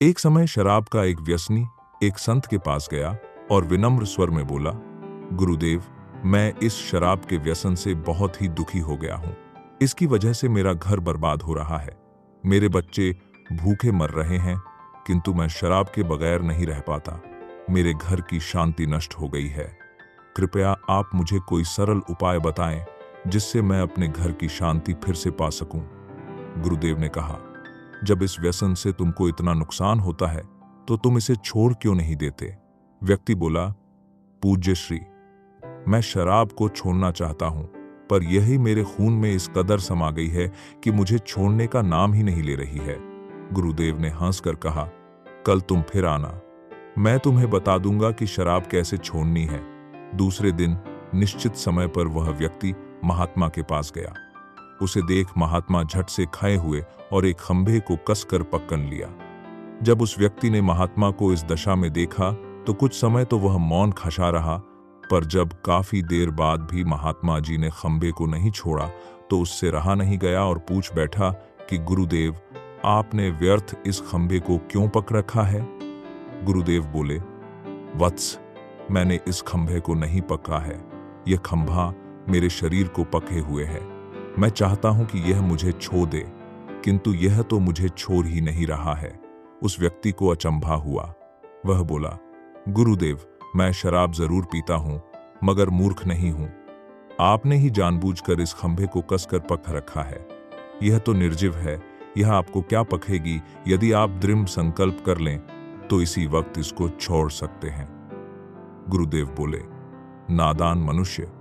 एक समय शराब का एक व्यसनी एक संत के पास गया और विनम्र स्वर में बोला, गुरुदेव, मैं इस शराब के व्यसन से बहुत ही दुखी हो गया हूं। इसकी वजह से मेरा घर बर्बाद हो रहा है, मेरे बच्चे भूखे मर रहे हैं, किंतु मैं शराब के बगैर नहीं रह पाता। मेरे घर की शांति नष्ट हो गई है। कृपया आप मुझे कोई सरल उपाय बताएं जिससे मैं अपने घर की शांति फिर से पा सकूं। गुरुदेव ने कहा, जब इस व्यसन से तुमको इतना नुकसान होता है तो तुम इसे छोड़ क्यों नहीं देते? व्यक्ति बोला, पूज्य श्री, मैं शराब को छोड़ना चाहता हूं, पर यही मेरे खून में इस कदर समा गई है कि मुझे छोड़ने का नाम ही नहीं ले रही है। गुरुदेव ने हंसकर कहा, कल तुम फिर आना, मैं तुम्हें बता दूंगा कि शराब कैसे छोड़नी है। दूसरे दिन निश्चित समय पर वह व्यक्ति महात्मा के पास गया। उसे देख महात्मा झट से खड़े हुए और एक खंभे को कसकर पकड़ लिया। जब उस व्यक्ति ने महात्मा को इस दशा में देखा तो कुछ समय तो वह मौन खशा रहा, पर जब काफी देर बाद भी महात्मा जी ने खंभे को नहीं छोड़ा तो उससे रहा नहीं गया और पूछ बैठा कि गुरुदेव, आपने व्यर्थ इस खंभे को क्यों पकड़ रखा है? गुरुदेव बोले, वत्स, मैंने इस खंभे को नहीं पकड़ा है, यह खंभा मेरे शरीर को पकड़े हुए है। मैं चाहता हूं कि यह मुझे छोड़ दे, किंतु यह तो मुझे छोड़ ही नहीं रहा है। उस व्यक्ति को अचंभा हुआ। वह बोला, गुरुदेव, मैं शराब जरूर पीता हूं, मगर मूर्ख नहीं हूं। आपने ही जानबूझकर इस खंभे को कसकर पकड़ रखा है। यह तो निर्जीव है, यह आपको क्या पकड़ेगी? यदि आप दृढ़ संकल्प कर लें तो इसी वक्त इसको छोड़ सकते हैं। गुरुदेव बोले, नादान मनुष्य,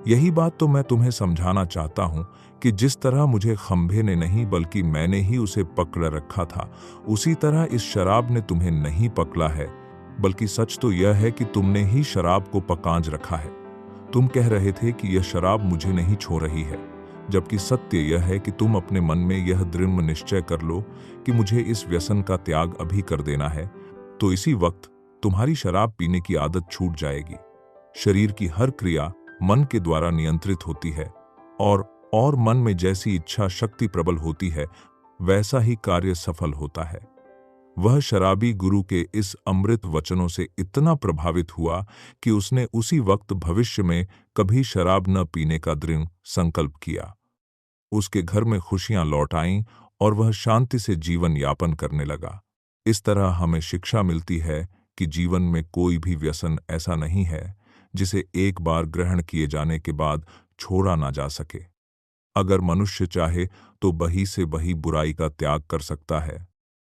यही बात तो मैं तुम्हें समझाना चाहता हूं कि जिस तरह मुझे खंभे ने नहीं बल्कि मैंने ही उसे पकड़ रखा था, उसी तरह इस शराब ने तुम्हें नहीं पकड़ा है, बल्कि सच तो यह है कि तुमने ही शराब को पकांज रखा है। तुम कह रहे थे कि यह शराब मुझे नहीं छोड़ रही है, जबकि सत्य यह है कि तुम अपने मन में यह दृढ़ निश्चय कर लो कि मुझे इस व्यसन का त्याग अभी कर देना है, तो इसी वक्त तुम्हारी शराब पीने की आदत छूट जाएगी। शरीर की हर क्रिया मन के द्वारा नियंत्रित होती है और मन में जैसी इच्छा शक्ति प्रबल होती है, वैसा ही कार्य सफल होता है। वह शराबी गुरु के इस अमृत वचनों से इतना प्रभावित हुआ कि उसने उसी वक्त भविष्य में कभी शराब न पीने का दृढ़ संकल्प किया। उसके घर में खुशियां लौट आईं और वह शांति से जीवन यापन करने लगा। इस तरह हमें शिक्षा मिलती है कि जीवन में कोई भी व्यसन ऐसा नहीं है जिसे एक बार ग्रहण किए जाने के बाद छोड़ा ना जा सके। अगर मनुष्य चाहे तो बही से बही बुराई का त्याग कर सकता है।